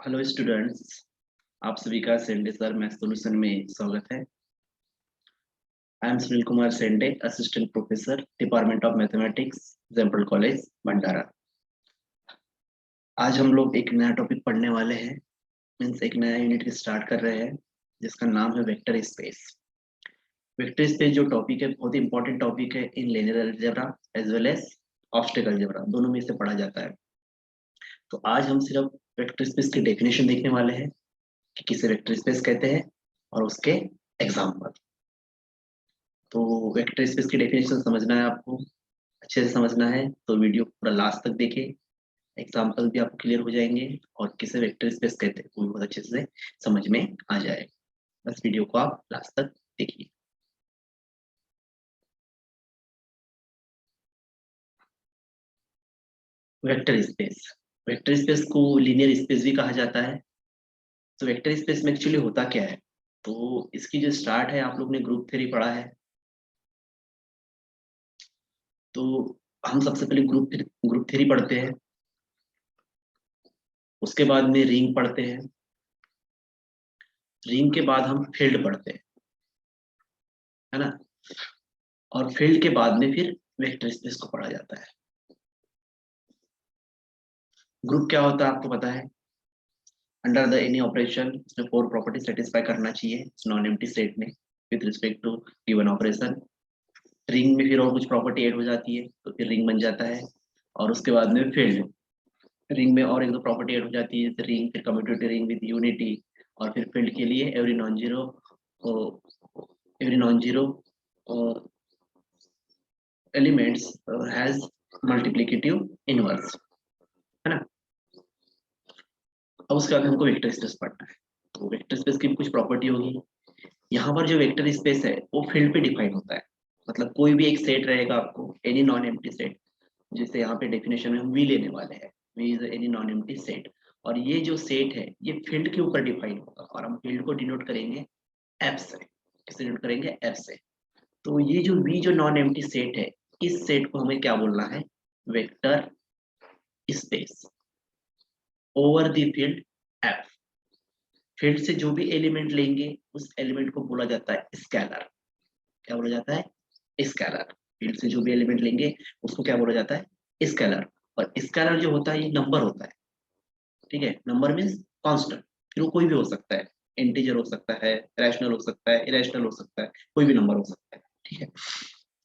Hello students, आप सभी का सेंडे सर मैथ सॉल्यूशन में स्वागत है। I am Sunil Kumar Sende, assistant professor, department of mathematics, Jaipur college, Bhandara. आज हम लोग एक नया टॉपिक पढ़ने वाले हैं, मीन्स एक नया यूनिट स्टार्ट कर रहे हैं जिसका नाम है वेक्टर स्पेस। वेक्टर स्पेस जो टॉपिक है बहुत ही इंपॉर्टेंट टॉपिक है in linear algebra as well as abstract algebra, दोनों में से पढ़ा जाता है। तो आज हम सिर्फ वेक्टर स्पेस की डेफिनेशन देखने वाले हैं कि किसे वेक्टर स्पेस कहते हैं और उसके एग्जाम्पल। तो वेक्टर स्पेस की डेफिनेशन समझना है आपको, अच्छे से समझना है तो वीडियो पूरा लास्ट तक देखिए। एग्जाम्पल भी आपको क्लियर हो जाएंगे और किसे वेक्टर स्पेस कहते हैं वो भी बहुत अच्छे से समझ में आ जाए। बस वीडियो को आप लास्ट तक देखिए। वेक्टर स्पेस, वेक्टर स्पेस को लीनियर स्पेस भी कहा जाता है। तो वेक्टर स्पेस में एक्चुअली होता क्या है, तो इसकी जो स्टार्ट है आप लोग ने ग्रुप थ्योरी पढ़ा है। तो हम सबसे पहले ग्रुप थ्योरी पढ़ते हैं, उसके बाद में रिंग पढ़ते हैं, रिंग के बाद हम फील्ड पढ़ते हैं, है ना। और फील्ड के बाद में फिर वेक्टर स्पेस को पढ़ा जाता है। ग्रुप क्या होता है आपको पता है। अंडर द एनी ऑपरेशन इसमें फोर प्रॉपर्टी सेटिस्फाई करना चाहिए नॉन एम्प्टी सेट में with respect to given operation. Ring में फिर और कुछ प्रॉपर्टी ऐड हो जाती है तो फिर रिंग बन जाता है। और उसके बाद में फील्ड, रिंग में और एक दो प्रॉपर्टी ऐड हो जाती है, रिंग फिर कम्यूटेटिव रिंग विद यूनिटी। और फिर फील्ड के लिए every non zero elements has multiplicative inverse, है ना। अब उसके बाद हमको वेक्टर स्पेस पढ़ना है। तो वेक्टर स्पेस की भी कुछ प्रॉपर्टी होगी। यहाँ पर जो वेक्टर स्पेस है वो फील्ड पे डिफाइन होता है। मतलब कोई भी एक सेट रहेगा आपको, एनी नॉन एम्प्टी सेट, जैसे यहाँ पे डेफिनेशन में हम वी लेने वाले हैं, V is any non empty set. और ये जो सेट है ये फील्ड के ऊपर डिफाइन होगा और हम फील्ड को डिनोट करेंगे एफ से। किससे डिनोट करेंगे? एफ से। तो ये जो वी जो नॉन एम्प्टी सेट है, इस सेट को हमें क्या बोलना है? Vector space over the field F. Field से जो भी एलिमेंट लेंगे उस एलिमेंट को बोला जाता है स्केलर। क्या बोला जाता है? स्केलर। फील्ड से जो भी एलिमेंट लेंगे उसको क्या बोला जाता है? स्केलर। और स्केलर जो होता है ये नंबर होता है, ठीक है। नंबर मीन्स कांस्टेंट, फिर वो कोई भी हो सकता है, इंटीजर हो सकता है, रैशनल हो सकता है, इरेशनल हो सकता है, कोई भी नंबर हो सकता है, ठीक है।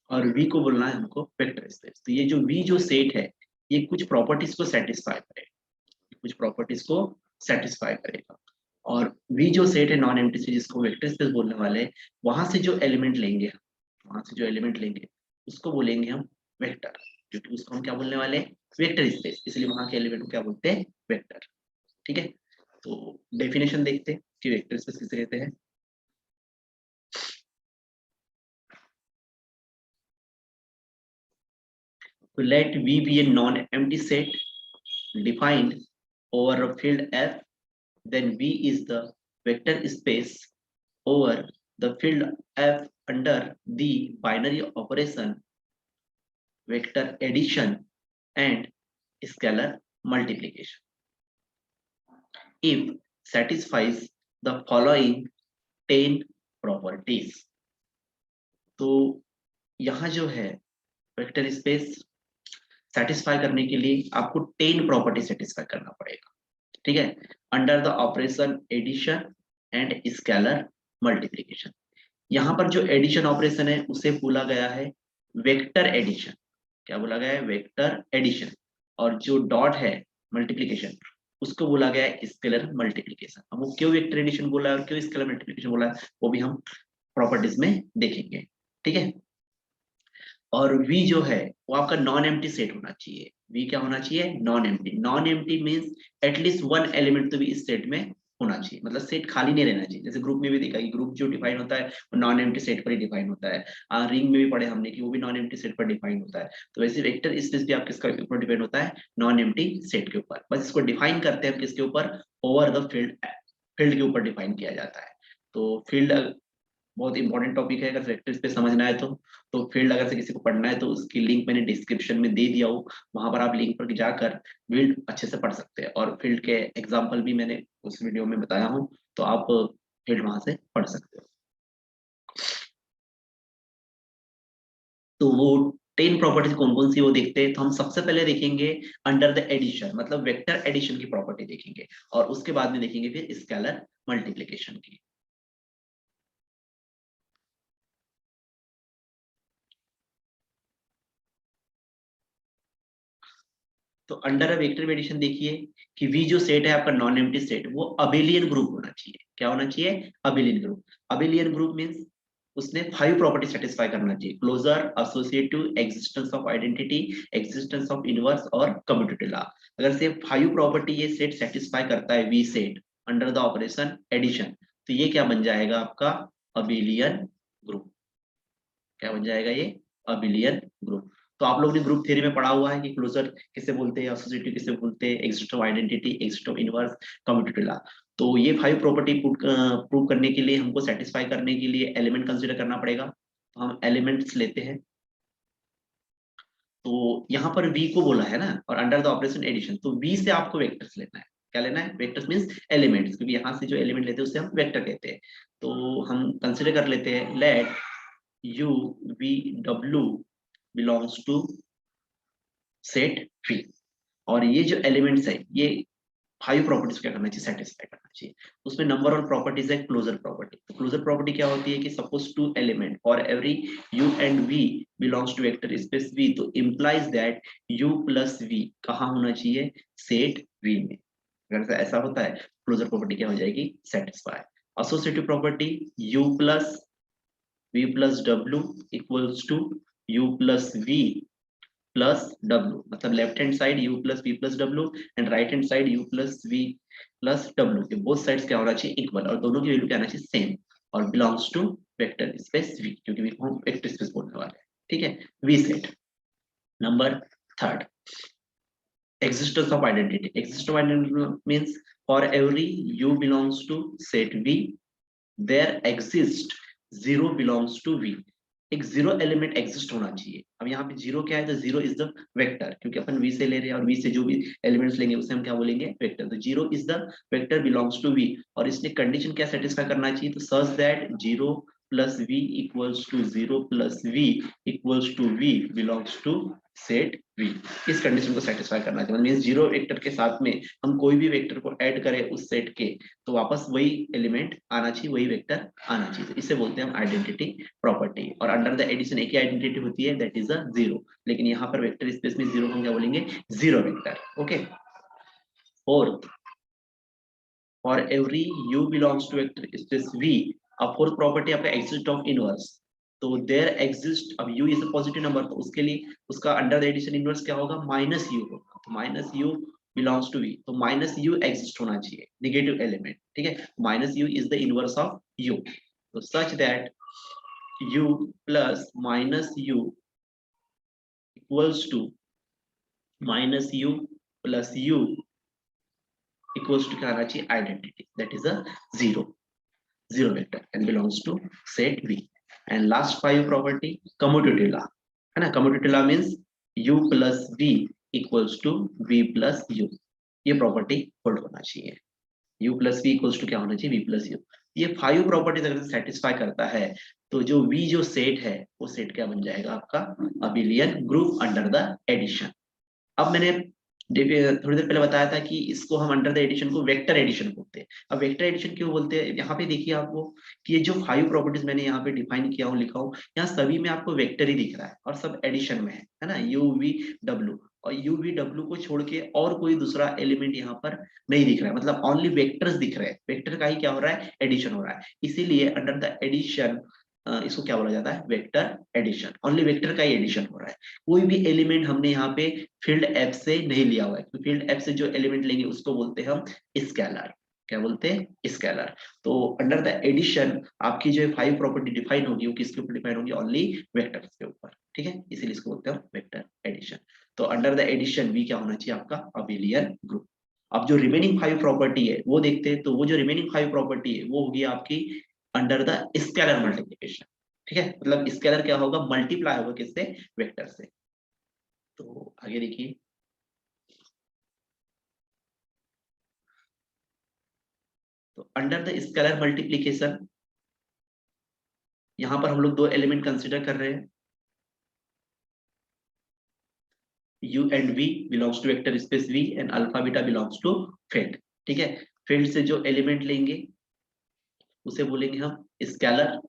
और वी को बोलना है हमको वेक्टर स्पेस। तो ये जो वी जो सेट है ये कुछ प्रॉपर्टीज को सेटिस्फाई करेगा, कुछ प्रॉपर्टीज को सेटिस्फाई करेगा। और वी जो सेट है नॉन एम्प्टी से जिसको वेक्टर स्पेस बोलने वाले हैं, वहां से जो एलिमेंट लेंगे, वहां से जो एलिमेंट लेंगे उसको बोलेंगे हम वेक्टर, क्योंकि उसको हम क्या बोलने वाले हैं? वेक्टर स्पेस, इसलिए वहां के एलिमेंट को क्या बोलते हैं? वेक्टर, ठीक है। तो डेफिनेशन देखते हैं कि वेक्टर स्पेस किसे कहते हैं। तो let V be a non empty set defined over a field F, then V is the vector space over the field F under the binary operation vector addition and scalar multiplication if satisfies the following 10 properties। तो यहाँ जो है vector space satisfy करने के लिए आपको 10 property satisfy करना पड़ेगा, ठीक है। Under the operation addition and scalar multiplication. यहाँ पर जो एडिशन ऑपरेशन है उसे बोला गया है वेक्टर एडिशन। क्या बोला गया है? Vector addition. और जो डॉट है मल्टीप्लिकेशन उसको बोला गया है स्केलर मल्टीप्लिकेशन। अब वो क्यों वेक्टर एडिशन बोला है और क्यों स्केलर मल्टीप्लिकेशन बोला है वो भी हम प्रॉपर्टीज में देखेंगे, ठीक है। और वी जो है वो आपका नॉन एम्प्टी सेट होना चाहिए। वी क्या होना चाहिए? Non empty. Non empty means at least one element तो भी इस सेट में होना चाहिए, मतलब सेट खाली नहीं रहना चाहिए। जैसे ग्रुप में भी देखा कि ग्रुप जो डिफाइन होता है वो नॉन एम्प्टी सेट पर ही डिफाइन होता है। रिंग में भी पढ़े हमने कि वो भी नॉन एम्प्टी सेट पर डिफाइन होता है। तो वैसे वेक्टर स्पेस भी आप किसके ऊपर डिपेंड होता है? नॉन एम्प्टी सेट के ऊपर। बस इसको डिफाइन करते हैं किसके ऊपर? ओवर द फील्ड, फील्ड के ऊपर डिफाइन किया जाता है। तो फील्ड बहुत इंपॉर्टेंट टॉपिक है, अगर वेक्टर स्पेस समझना है तो फील्ड अगर से किसी को पढ़ना है तो उसकी लिंक मैंने डिस्क्रिप्शन में दे दिया हूँ, वहां पर आप लिंक पर जाकर फील्ड अच्छे से पढ़ सकते हैं, और फील्ड के एग्जाम्पल भी मैंने उस वीडियो में बताया हूँ, तो आप फील्ड वहां से पढ़ सकते हो। तो वो 10 प्रॉपर्टीज कौन कौन सी वो देखते हैं, तो हम सबसे पहले देखेंगे अंडर द एडिशन, मतलब वेक्टर एडिशन की प्रॉपर्टी देखेंगे, और उसके बाद में देखेंगे फिर स्केलर मल्टीप्लिकेशन की। तो अंडर अ वेक्टर एडिशन देखिए कि वी जो सेट है आपका नॉन एम्प्टी सेट, वो अबेलियन ग्रुप होना चाहिए। क्या होना चाहिए? Abelian group. Abelian group means उसने 5 प्रॉपर्टी सेटिस्फाई करना चाहिए: closure, associative, existence of identity, existence of inverse और कम्यूटेटिव लॉ। अगर से 5 प्रॉपर्टी ये सेट सेटिस्फाई करता है V set under the operation addition, तो ये क्या बन जाएगा आपका? Abelian group. क्या बन जाएगा ये? Abelian group. तो आप लोगों ने ग्रुप थ्योरी में पढ़ा हुआ है कि क्लोजर किसे बोलते हैं, एसोसिएटिव किसे बोलते हैं, existence of identity, existence of inverse, commutative law. तो ये 5 प्रॉपर्टी प्रूव करने के लिए, हमको सेटिस्फाई करने के लिए एलिमेंट कंसीडर करना पड़ेगा। तो हम एलिमेंट्स लेते हैं। तो यहाँ पर वी को बोला है ना, और अंडर द ऑपरेशन एडिशन, तो वी से आपको वेक्टर्स लेना है। क्या लेना है? वेक्टर्स मींस एलिमेंट्स, क्योंकि यहाँ से जो एलिमेंट लेते हैं उसे हम वेक्टर कहते हैं। तो हम कंसीडर कर लेते हैं, let u v w belongs to set v, और ये जो एलिमेंट्स है ये 5 प्रॉपर्टीज क्या करना चाहिए? सेटिस्फाई करना चाहिए। उसमें नंबर वन प्रॉपर्टीज है क्लोजर प्रॉपर्टी। तो क्लोजर प्रॉपर्टी क्या होती है कि suppose two element for every u and v belongs to vector space v, तो implies that u plus v कहाँ होना चाहिए? सेट v में। अगर ऐसा होता है, क्लोजर प्रॉपर्टी क्या हो जाएगी? Satisfy. Associative property u plus v plus w equals to u plus v plus w, मतलब left hand side u plus v plus w and right hand side u plus v plus w के both sides क्या होना चाहिए? Equal, और दोनों की value क्या आना चाहिए? सेम, और belongs to vector space v, क्योंकि v को हम वेक्टर स्पेस बोलने वाले हैं। ठीक है, v set. Number third, existence of identity. Existence of identity means for every u belongs to set v, there exists zero belongs to v। एक zero element exist होना चाहिए। अब यहाँ पे जीरो क्या है? तो जीरो इज द वेक्टर, क्योंकि अपन वी से ले रहे हैं, और वी से जो भी एलिमेंट्स लेंगे उसे हम क्या बोलेंगे? वेक्टर। तो zero is the vector belongs to V, और इसने कंडीशन क्या सेटिस्फाई करना चाहिए? तो such that zero plus V equals to zero plus V equals to V belongs to set V. इस कंडीशन को सेटिस्फाई करना चाहिए, मींस जीरो वेक्टर के साथ में हम कोई भी वेक्टर को ऐड करें उस सेट के, तो वापस वही एलिमेंट आना चाहिए, वही वेक्टर आना चाहिए। तो इसे बोलते हैं हम आइडेंटिटी प्रॉपर्टी। और अंडर द एडिशन एक ही आइडेंटिटी होती है, दैट इज अ जीरो, लेकिन यहाँ पर वेक्टर स्पेस में जीरो हम क्या बोलेंगे? Zero vector. Okay. Fourth, for every u belongs to vector space v, अब फोर्थ प्रॉपर्टी आपका एग्जिस्ट ऑफ इनवर्स। तो देयर एग्जिस्ट, अब u is a positive number, तो उसके लिए उसका अंडर द एडिशन इनवर्स क्या होगा? माइनस u होगा। तो minus u belongs to v, तो माइनस u एग्जिस्ट होना चाहिए, नेगेटिव एलिमेंट। ठीक है, minus u is the inverse of u, तो such that u plus minus u equals to minus u plus u equals to क्या आना चाहिए? Identity, that is a zero, zero vector and belongs to set V। And last 5 property, commutative law, है ना? commutative law means u plus v equals to v plus u, ये property hold होना चाहिए। u plus v equals to क्या होना चाहिए? v plus u। ये 5 properties अगर सेटिस्फाई करता है, तो जो v जो सेट है वो सेट क्या बन जाएगा आपका? Abelian group under the addition. अब मैंने थोड़ी देर पहले बताया था कि इसको हम अंडर द एडिशन को वेक्टर एडिशन बोलते हैं। अब वेक्टर एडिशन क्यों बोलते हैं? यहाँ पे देखिए आपको कि ये जो 5 प्रॉपर्टीज मैंने यहाँ पे डिफाइन किया हूँ, लिखा हूँ, यहाँ सभी में आपको वेक्टर ही दिख रहा है, और सब एडिशन में है ना? यू वी डब्ल्यू, और यू वी डब्ल्यू को छोड़ के और कोई दूसरा एलिमेंट यहाँ पर नहीं दिख रहा है, मतलब ओनली वेक्टर्स दिख रहे हैं। वेक्टर का ही क्या हो रहा है? एडिशन हो रहा है। इसीलिए अंडर द एडिशन इसको क्या बोला जाता है? Vector addition. ओनली वेक्टर का ही एडिशन हो रहा है। कोई भी एलिमेंट हमने यहाँ पे फील्ड एफ से नहीं लिया हुआ है, तो फील्ड एफ से जो एलिमेंट लेंगे उसको बोलते हैं हम स्केलर। क्या बोलते हैं? स्केलर। तो अंडर द एडिशन आपकी जो 5 प्रॉपर्टी डिफाइन होगी वो किसके ऊपर डिफाइन होगी? ओनली वेक्टर्स के ऊपर। ठीक है, इसीलिए इसको बोलते हैं वेक्टर एडिशन। तो अंडर द एडिशन वी क्या होना चाहिए आपका? Abelian group. अब जो रिमेनिंग 5 प्रॉपर्टी है वो देखते हैं। तो वो जो रिमेनिंग 5 प्रॉपर्टी है वो होगी आपकी अंडर द स्केलर मल्टीप्लीकेशन। ठीक है, मतलब स्केलर क्या होगा, मल्टीप्लाई होगा किससे, वेक्टर से। तो आगे देखिए, तो अंडर द स्केलर मल्टीप्लीकेशन यहां पर हम लोग दो एलिमेंट कंसिडर कर रहे हैं, u and v belongs to vector space v and alpha beta belongs to field. ठीक है, फील्ड से जो एलिमेंट लेंगे उसे बोलेंगे हम स्केलर।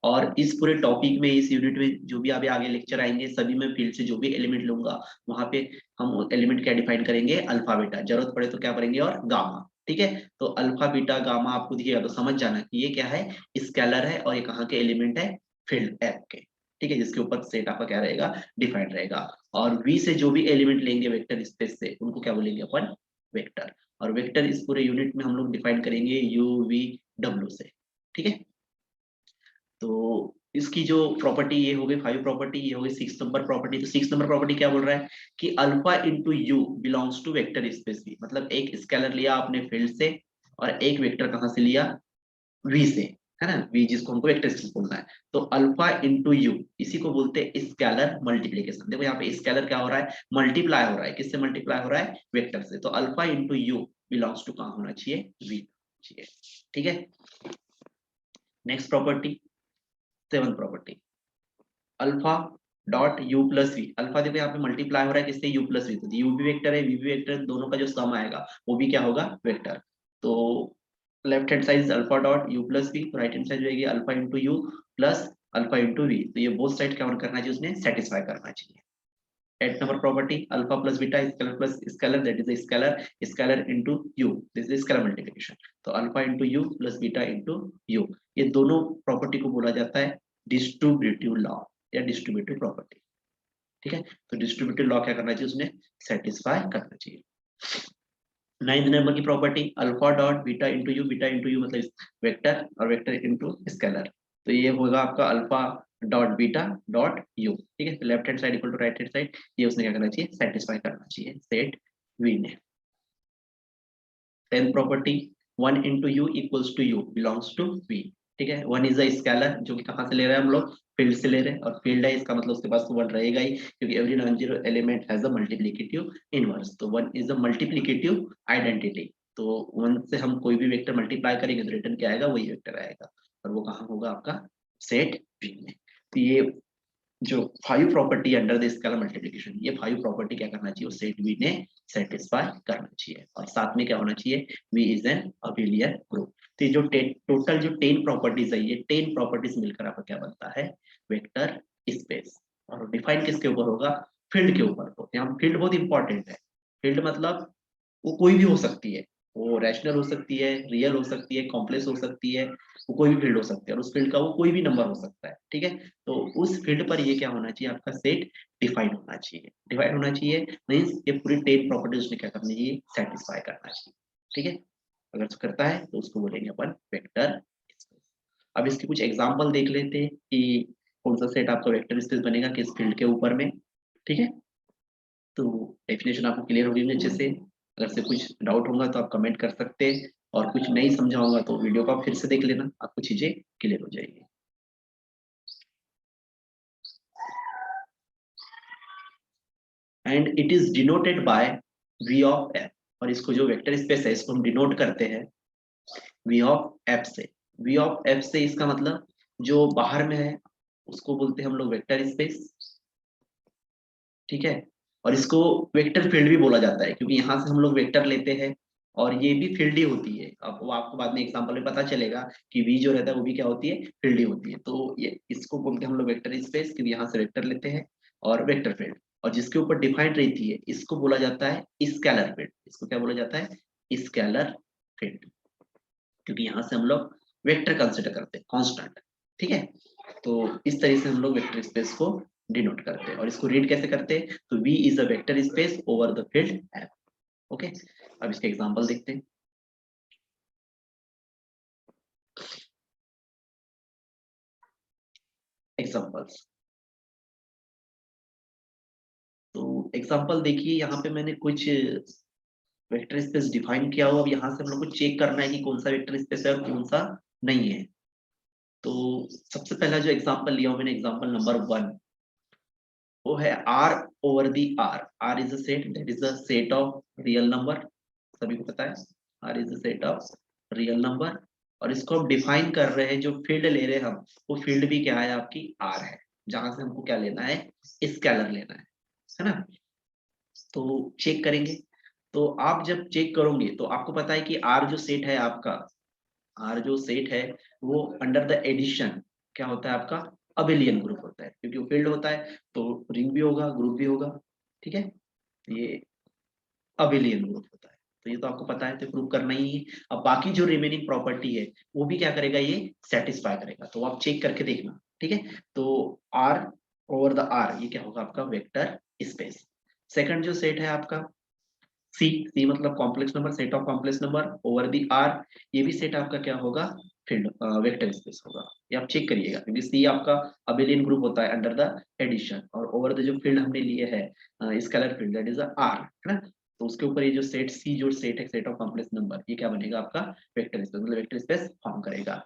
और इस पूरे टॉपिक में, इस यूनिट में जो भी अभी आगे लेक्चर आएंगे, सभी में फील्ड से जो भी एलिमेंट लूंगा वहां पे हम एलिमेंट क्या डिफाइन करेंगे, अल्फा बीटा, जरूरत पड़े तो क्या करेंगे, और गामा। ठीक है, तो अल्फा बीटा गामा आपको दिखेगा तो समझ जाना कि ये क्या है, स्केलर है, और ये कहाँ के एलिमेंट है, फील्ड ऐप के। ठीक है, जिसके ऊपर सेट आपका क्या रहेगा, डिफाइंड रहेगा। और वी से जो भी एलिमेंट लेंगे वेक्टर स्पेस से, उनको क्या बोलेंगे अपन, वेक्टर। और वेक्टर इस पूरे यूनिट में हम लोग डिफाइन करेंगे यू वी डब्ल्यू से। ठीक है, तो इसकी जो प्रॉपर्टी ये हो गई 5 प्रॉपर्टी, ये हो गई 6 नंबर प्रॉपर्टी। तो 6 नंबर प्रॉपर्टी क्या बोल रहा है कि alpha into u belongs to vector space V, मतलब एक स्केलर लिया आपने फील्ड से और एक वेक्टर कहां से लिया, वी से, है ना, वी जिसको हमको वेक्टर स्पेस बोलना है। तो अल्फा इंटू यू इसी को बोलते हैं स्केलर मल्टीप्लीकेशन। देखो यहाँ पे स्केलर क्या हो रहा है, मल्टीप्लाई हो रहा है, किससे मल्टीप्लाई हो रहा है, वेक्टर से। तो alpha into u belongs to कहां होना चाहिए, वी चाहिए। ठीक है, next property, 7 property, alpha dot u plus V. Alpha देखो यहाँ पे मल्टीप्लाई हो रहा है किससे, यू प्लस वी, तो यू भी वेक्टर है, वी भी वेक्टर है, दोनों का जो सम आएगा वो भी क्या होगा, वेक्टर। तो left hand side alpha dot u plus v, right hand side जाएगी alpha into u plus alpha into v. तो ये बोथ साइड क्या करना चाहिए, उसने सेटिस्फाई करना चाहिए। 8 number property, alpha plus beta scalar plus scalar, that is scalar, scalar into u, this is scalar multiplication. तो alpha into u plus beta into u, ये दोनों प्रॉपर्टी को बोला जाता है डिस्ट्रीब्यूटिव लॉ या डिस्ट्रीब्यूटिव प्रॉपर्टी। ठीक है, तो डिस्ट्रीब्यूटिव लॉ क्या करना चाहिए, उसने सेटिस्फाई करना चाहिए। 9th नंबर की property, alpha dot beta into u मतलब वेक्टर, और वेक्टर इंटू स्केलर। तो ये होगा आपका alpha dot beta dot u. ठीक है, left hand side equal to right hand side, ये उसने क्या करना चाहिए, सेटिस्फाई करना चाहिए, सेट वी ने। 10th property, 1 into u equals to u belongs to V. ठीक है, 1 इज अ स्केलर, जो कि कहाँ से ले रहे हैं हम लोग, फील्ड से ले रहे हैं, और फील्ड है इसका मतलब उसके पास तो 1 रहेगा ही, क्योंकि every non zero element has a multiplicative inverse. तो 1 इज अ मल्टीप्लिकेटिव आइडेंटिटी। तो 1 से हम कोई भी वेक्टर मल्टीप्लाई करेंगे तो रिटर्न क्या आएगा, वही वेक्टर आएगा, और वो कहाँ होगा आपका, सेट वी में। तो ये जो 5 property under the scalar multiplication, ये 5 प्रॉपर्टी क्या करना चाहिए, सेट वी ने सेटिस्फाई करना चाहिए। और साथ में क्या होना चाहिए, वी इज एन अबिलियर ग्रुप। तो ये जो टोटल जो 10 प्रॉपर्टीज है, ये 10 प्रॉपर्टीज मिलकर आपका क्या बनता है, वेक्टर स्पेस। और डिफाइन किसके ऊपर होगा, फील्ड के ऊपर। तो यहाँ फील्ड बहुत इंपॉर्टेंट है। फील्ड मतलब वो कोई भी हो सकती है, वो रैशनल हो सकती है, रियल हो सकती है, कॉम्प्लेक्स हो सकती है, वो कोई भी फील्ड हो सकती है, और उस फील्ड का वो कोई भी नंबर हो सकता है। ठीक है, तो उस फील्ड पर ये क्या होना चाहिए, आपका सेट डिफाइन होना चाहिए। डिफाइन होना चाहिए मीन्स ये पूरी 10 प्रॉपर्टीज उसने क्या करनी चाहिए, सेटिस्फाई करना चाहिए। ठीक है, अगर उसको करता है तो उसको बोलेंगे अपन वेक्टर स्पेस। अब इसके कुछ एग्जाम्पल देख लेते हैं कि कौन सा सेट आपका वेक्टर स्पेस बनेगा किस फील्ड के ऊपर में। ठीक है, तो डेफिनेशन आपको क्लियर होगी अच्छे से। अगर से कुछ डाउट होगा तो आप कमेंट कर सकते हैं, और कुछ नहीं समझा होगा तो वीडियो को आप फिर से देख लेना, आपको चीजें क्लियर हो जाएगी। And it is denoted by V of F. और इसको जो वेक्टर स्पेस है इसको हम डिनोट करते हैं वी ऑफ एफ से। वी ऑफ एफ से इसका मतलब जो बाहर में है उसको बोलते हैं हम लोग वेक्टर स्पेस। ठीक है, और इसको वेक्टर फील्ड भी बोला जाता है, क्योंकि यहाँ से हम लोग वेक्टर लेते हैं और ये भी फील्ड ही होती है। अब वो आपको बाद में एग्जांपल में पता चलेगा कि वी जो रहता है वो भी क्या होती है, फील्ड ही होती है। तो ये इसको बोलते हैं हम लोग वेक्टर स्पेस, क्योंकि यहाँ से वेक्टर लेते हैं, और वेक्टर फील्ड। और जिसके ऊपर डिफाइंड रहती है इसको बोला जाता है स्केलर फील्ड। इसको क्या बोला जाता है, स्केलर फील्ड, क्योंकि यहाँ से हम लोग वेक्टर कंसिडर करते हैं कांस्टेंट। ठीक है, तो इस तरह से हम लोग वेक्टर स्पेस को डिनोट करते हैं। और इसको रीड कैसे करते हैं, तो V is a vector space over the field F. Okay, अब इसके एग्जांपल देखते हैं। एग्जांपल्स, तो एग्जांपल देखिए, यहाँ पे मैंने कुछ वेक्टर स्पेस डिफाइन किया हुआ। अब यहाँ से हम लोग को चेक करना है कि कौन सा वेक्टर स्पेस है और कौन सा नहीं है। तो सबसे पहला जो एग्जांपल लिया हूं मैंने, एग्जांपल नंबर 1, वो है R over the R। R is a set, that is a set of real number, सभी को पता है R is a set of real number. और इसको हम डिफाइन कर रहे हैं, जो फील्ड ले रहे हैं हम, वो फील्ड भी क्या है आपकी R है, जहां से हमको क्या लेना है, स्केलर लेना है ना। तो चेक करेंगे, तो आप जब चेक करोगे तो आपको पता है कि R जो सेट है आपका, R जो सेट है वो अंडर द एडिशन क्या होता है आपका, अबेलियन ग्रुप होता है, क्योंकि वो फील्ड होता है तो रिंग भी होगा, ग्रुप भी होगा, ठीक है। ये अबेलियन ग्रुप होता है, तो ये तो आपको पता है, तो प्रूव करना ही है। अब बाकी जो रिमेनिंग प्रॉपर्टी है वो भी क्या करेगा, ये सेटिस्फाई करेगा, तो आप चेक करके देखना, ठीक है। तो R ओवर द R ये क्या होगा आपका, वेक्टर स्पेस। सेकंड जो सेट है आपका सी मतलब complex number, set of complex number over the R, ये भी सेट आपका क्या होगा, फील्ड वेक्टर स्पेस होगा। ये आप चेक करिएगा, क्योंकि सी आपका अबेलियन ग्रुप होता है अंडर द एडिशन, और ओवर द जो फील्ड हमने लिए है scalar field, that is R, है ना। तो उसके ऊपर ये जो सेट सी, जो सेट है सेट ऑफ कॉम्प्लेक्स नंबर, ये क्या बनेगा आपका, वेक्टर स्पेस, मतलब वेक्टर स्पेस फॉर्म करेगा।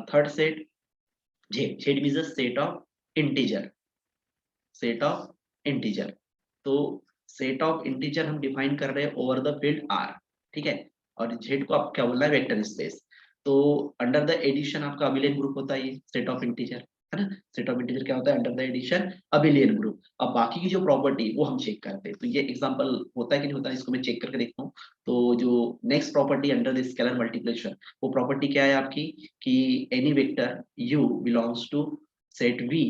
Third set Z, Z means set of integer, set of integer. तो सेट ऑफ इंटीजर हम डिफाइन कर रहे हैं ओवर द फील्ड आर, ठीक है। और जेड को आप क्या बोलना है, वेक्टर स्पेस। तो अंडर द एडिशन आपका अबिलियन ग्रुप होता है, ये सेट ऑफ इंटीजर, है ना। सेट ऑफ इंटीजर क्या होता है, under the addition abelian group. अब बाकी की जो प्रॉपर्टी वो हम चेक करते हैं, तो ये एग्जांपल होता है कि नहीं होता है, इसको मैं चेक करके देखता हूँ। तो जो next property under the scalar multiplication, वो प्रॉपर्टी क्या है आपकी, कि any vector u belongs to set V,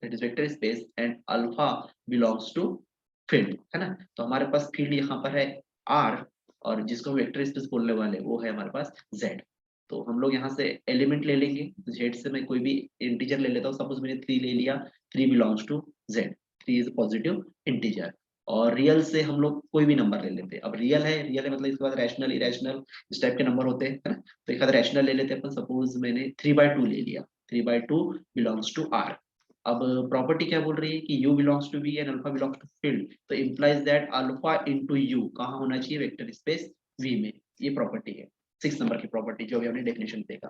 that is vector space, and alpha belongs to field, है ना। तो हमारे पास फील्ड यहाँ पर है आर, और जिसको वेक्टर स्पेस बोलने वाले वो है हमारे पास जेड। तो हम लोग यहाँ से एलिमेंट ले लेंगे, जेड से मैं कोई भी इंटीजर ले लेता हूँ, सपोज मैंने 3 ले लिया, 3 belongs to Z, 3 is positive integer. और रियल से हम लोग कोई भी नंबर ले लेते हैं, अब रियल है, रियल है मतलब इसके बाद रैशनल इरेशनल इस टाइप के नंबर होते हैं, है ना। तो एक आध रैशनल ले लेते हैं अपन, सपोज मैंने 3/2 ले लिया, 3/2 बिलोंग्स टू आर। अब प्रॉपर्टी क्या बोल रही है कि u belongs to v and alpha belongs to field, तो implies that alpha into u कहाँ होना चाहिए, वेक्टर स्पेस v में। ये प्रॉपर्टी है 6 नंबर की प्रॉपर्टी, जो अभी हमने डेफिनेशन देखा।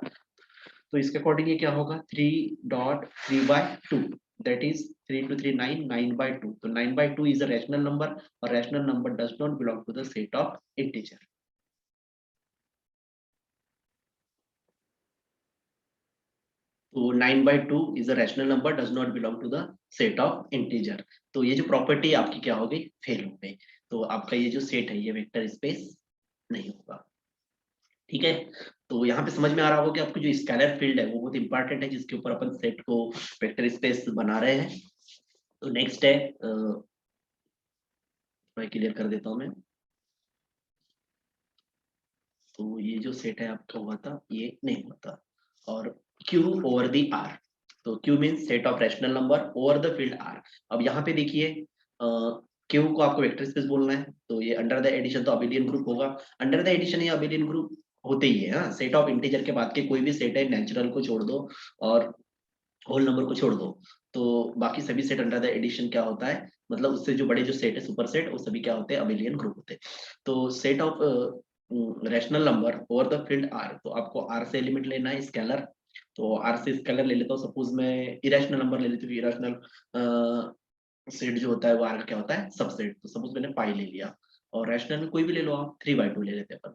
तो इसके अकॉर्डिंग ये क्या होगा, 3.3/2, दैट इज 3 into 3 9, 9/2। तो 9/2 इज अ रैशनल नंबर, और rational number does not belong to the set of integer. तो 9/2 is a rational number, does not belong to the set of integer. तो ये जो प्रॉपर्टी आपकी क्या हो गई, फेल हो गई। तो आपका ये जो सेट है ये वेक्टर स्पेस नहीं होगा, ठीक है। तो यहाँ पे समझ में आ रहा होगा कि आपकी जो स्केलर फील्ड है वो बहुत इंपॉर्टेंट है, जिसके ऊपर अपन सेट को वेक्टर स्पेस बना रहे हैं। तो नेक्स्ट है, मैं क्लियर कर देता हूँ मैं। तो ये जो सेट है आपका हुआ था, ये नहीं हुआ था। और Q ओवर दी R, तो Q means set of rational number over the field R। अब यहाँ पे देखिए, Q को आपको वेक्टर स्पेस बोलना है, तो ये अंडर द एडिशन तो अबेलियन ग्रुप होगा। अंडर द एडिशन या अबेलियन ग्रुप होते ही है, हाँ। सेट ऑफ इंटीजर के बाद के कोई भी सेट है, नेचुरल को छोड़ दो और होल नंबर को छोड़ दो, तो बाकी सभी सेट अंडर द एडिशन क्या होता है, मतलब उससे जो बड़े जो सेट है सुपर सेट, वो सभी क्या होते हैं, अबेलियन ग्रुप होते हैं। तो set of rational number over the field R, तो आपको आर से एलिमेंट लेना है स्केलर। तो आर से स्केलर ले लेता हूँ, सपोज मैं इरेशनल नंबर ले लेती हूँ, इरेशनल सेट जो होता है वो आर का क्या होता है, सबसेट। तो सपोज मैंने पाई ले लिया, और रैशनल में कोई भी ले लो आप, 3/2 ले लेते हैं,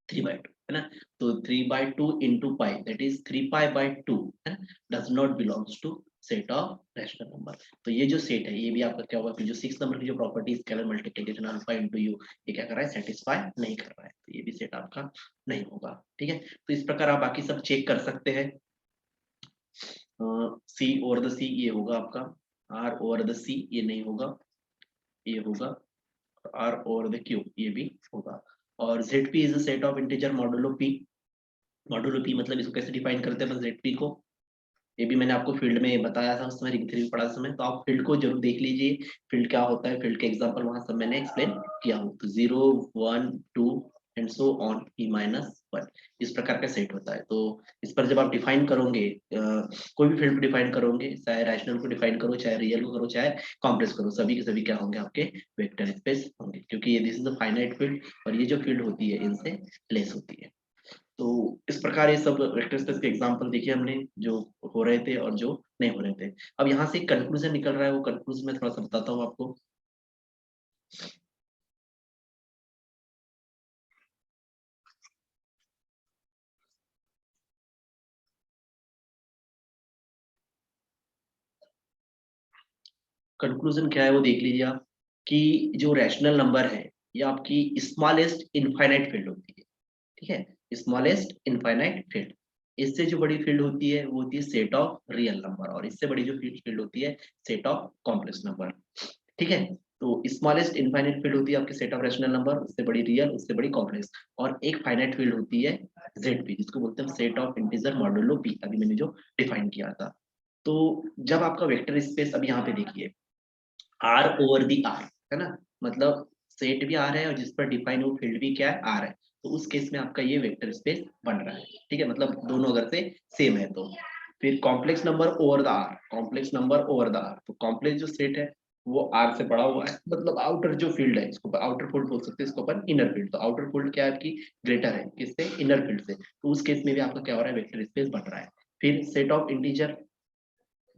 3/2 है ना। तो 3/2 इंटू पाई, दैट इज 3π/2, है ना, does not belongs to set of rational number. तो ये जो सेट है ये भी आपका क्या होगा, कि जो 6 नंबर की जो property scalar multiplication alpha into u, ये क्या कर रहा है, सेटिस्फाई नहीं कर रहा है, तो ये भी सेट आपका नहीं होगा, ठीक है। तो इस प्रकार आप बाकी सब चेक कर सकते हैं। सी ओवर द सी ये होगा आपका, आर ओवर द सी ये नहीं होगा, ये होगा, आर ओवर द क्यू ये भी होगा। और Z P is a set of integer modulo P. Modulo P मतलब इसको कैसे डिफाइन करते हैं, बस जेड पी को, ये भी मैंने आपको फील्ड में बताया था उस समय, रिंग थ्योरी पढ़ा समय, तो आप फील्ड को जरूर देख लीजिए, फील्ड क्या होता है, फील्ड के एग्जांपल वहां सब मैंने एक्सप्लेन किया हूँ। तो 0 1 2 एंड सो ऑन p-1, इस प्रकार का सेट होता है। तो इस पर जब आप डिफाइन करोगे, कोई भी फील्ड को डिफाइन करोगे, चाहे रैशनल को डिफाइन करो, चाहे रियल को करो, चाहे कॉम्प्लेक्स करो, सभी के सभी क्या होंगे, आपके वेक्टर स्पेस होंगे, क्योंकि ये this is the finite field, और ये जो फील्ड होती है इनसे लेस होती है। तो इस प्रकार ये सब वेक्टर स्पेस के एग्जांपल देखिए हमने, जो हो रहे थे और जो नहीं हो रहे थे। अब यहाँ से कंक्लूजन निकल रहा है, वो कंक्लूजन मैं थोड़ा सा बताता हूँ आपको। कंक्लूजन क्या है वो देख लीजिए आप, कि जो रैशनल नंबर है ये आपकी स्मॉलेस्ट इनफाइनाइट फील्ड होती है। ठीक है, स्मॉलेस्ट इनफाइनाइट फील्ड। इससे जो बड़ी फील्ड होती है वो होती है सेट ऑफ रियल नंबर, और इससे बड़ी जो फील्ड होती है सेट ऑफ कॉम्प्लेक्स नंबर। ठीक है, तो स्मॉलेस्ट इनफाइनाइट फील्ड होती है आपके सेट ऑफ रैशनल नंबर, उससे बड़ी रियल, उससे बड़ी कॉम्प्लेक्स। और एक फाइनाइट फील्ड होती है ZP, जिसको बोलते हैं set of integer modulo P, अभी मैंने जो डिफाइन किया था। तो जब आपका वेक्टर स्पेस, अब यहाँ पे देखिए R ओवर दी R, है ना, मतलब सेट भी R है और जिस पर डिफाइन वो फील्ड भी क्या है, R है। तो उस केस में आपका ये वेक्टर स्पेस बन रहा है। ठीक है, मतलब दोनों अगर से सेम है तो। फिर complex number over the R, complex number over the R, तो कॉम्प्लेक्स जो सेट है वो R से बड़ा हुआ है, मतलब आउटर जो फील्ड है, इसको आउटर फील्ड बोल सकते हैं, इसको अपन इनर फील्ड। तो आउटर फील्ड क्या है आपकी, ग्रेटर है किससे, इनर फील्ड से। तो उस केस में भी आपका क्या हो रहा है, वेक्टर स्पेस बन रहा है। फिर सेट ऑफ इंटीजर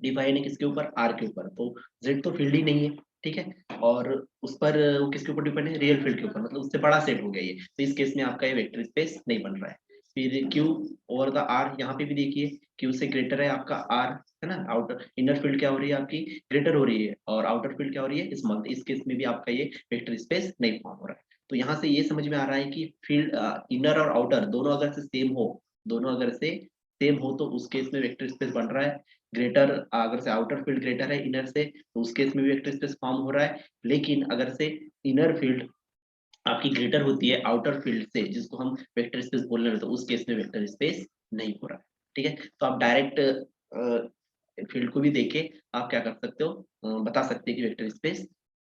डिफाइन है किसके ऊपर, आर के ऊपर, तो जेड तो फील्ड ही नहीं है। ठीक है, और उस पर वो किसके ऊपर डिपेंड है, रियल फील्ड के ऊपर, मतलब उससे बड़ा सेट हो गया ये। तो इस केस में आपका ये वेक्टर स्पेस नहीं बन रहा है। फिर क्यू ओवर द आर, यहाँ पे भी देखिए क्यू से ग्रेटर है आपका आर, है ना, आउटर इनर फील्ड क्या हो रही है आपकी, ग्रेटर हो रही है, और आउटर फील्ड क्या हो रही है, स्मॉल। इस केस में भी आपका ये वेक्टर स्पेस नहीं फॉर्म हो रहा है। तो यहाँ से ये समझ में आ रहा है कि फील्ड इनर और आउटर दोनों अगर से सेम हो, दोनों अगर से सेम हो तो उस केस में वेक्टर स्पेस बन रहा है। ग्रेटर, अगर से आउटर फील्ड ग्रेटर है इनर से, तो उस केस में भी वेक्टर स्पेस फॉर्म हो रहा है। लेकिन अगर से इनर फील्ड आपकी ग्रेटर होती है आउटर फील्ड से, जिसको हम वेक्टर स्पेस बोल रहे हैं, तो उस केस में वेक्टर स्पेस नहीं हो रहा है। ठीक है, तो आप डायरेक्ट फील्ड को भी देके आप क्या कर सकते हो, बता सकते हैं कि वेक्टर स्पेस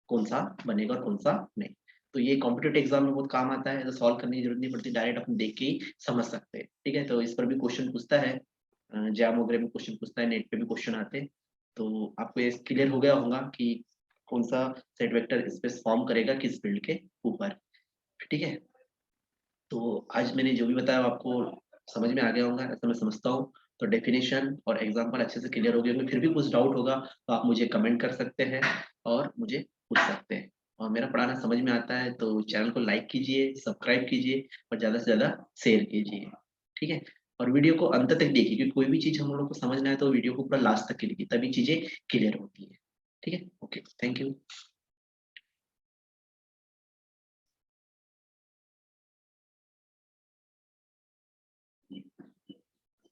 कौन सा बनेगा और कौन सा नहीं। तो ये कॉम्पिटेटिव एग्जाम में बहुत काम आता है, तो सॉल्व करने की जरूरत नहीं पड़ती, डायरेक्ट अपन देख के ही समझ सकते हैं। ठीक है, तो इस पर भी क्वेश्चन पूछता है, जैम वगैरह में क्वेश्चन पूछता है, नेट पे भी क्वेश्चन आते हैं। तो आपको ये क्लियर हो गया होगा कि कौन सा सेट वेक्टर स्पेस फॉर्म करेगा किस फील्ड के ऊपर। ठीक है, तो आज मैंने जो भी बताया वो आपको समझ में आ गया होगा, ऐसा मैं समझता हूँ। तो डेफिनेशन और एग्जाम्पल अच्छे से क्लियर हो गए होंगे। फिर भी कुछ डाउट होगा तो आप मुझे कमेंट कर सकते हैं और मुझे पूछ सकते हैं। और मेरा पढ़ाना समझ में आता है तो चैनल को लाइक कीजिए, सब्सक्राइब कीजिए और ज़्यादा से ज़्यादा शेयर कीजिए। ठीक है, और वीडियो को अंत तक देखिए, क्योंकि कोई भी चीज़ हम लोग को समझना है तो वीडियो को पूरा लास्ट तक के लिए, तभी चीज़ें क्लियर होती है। ठीक है, ओके, थैंक यू।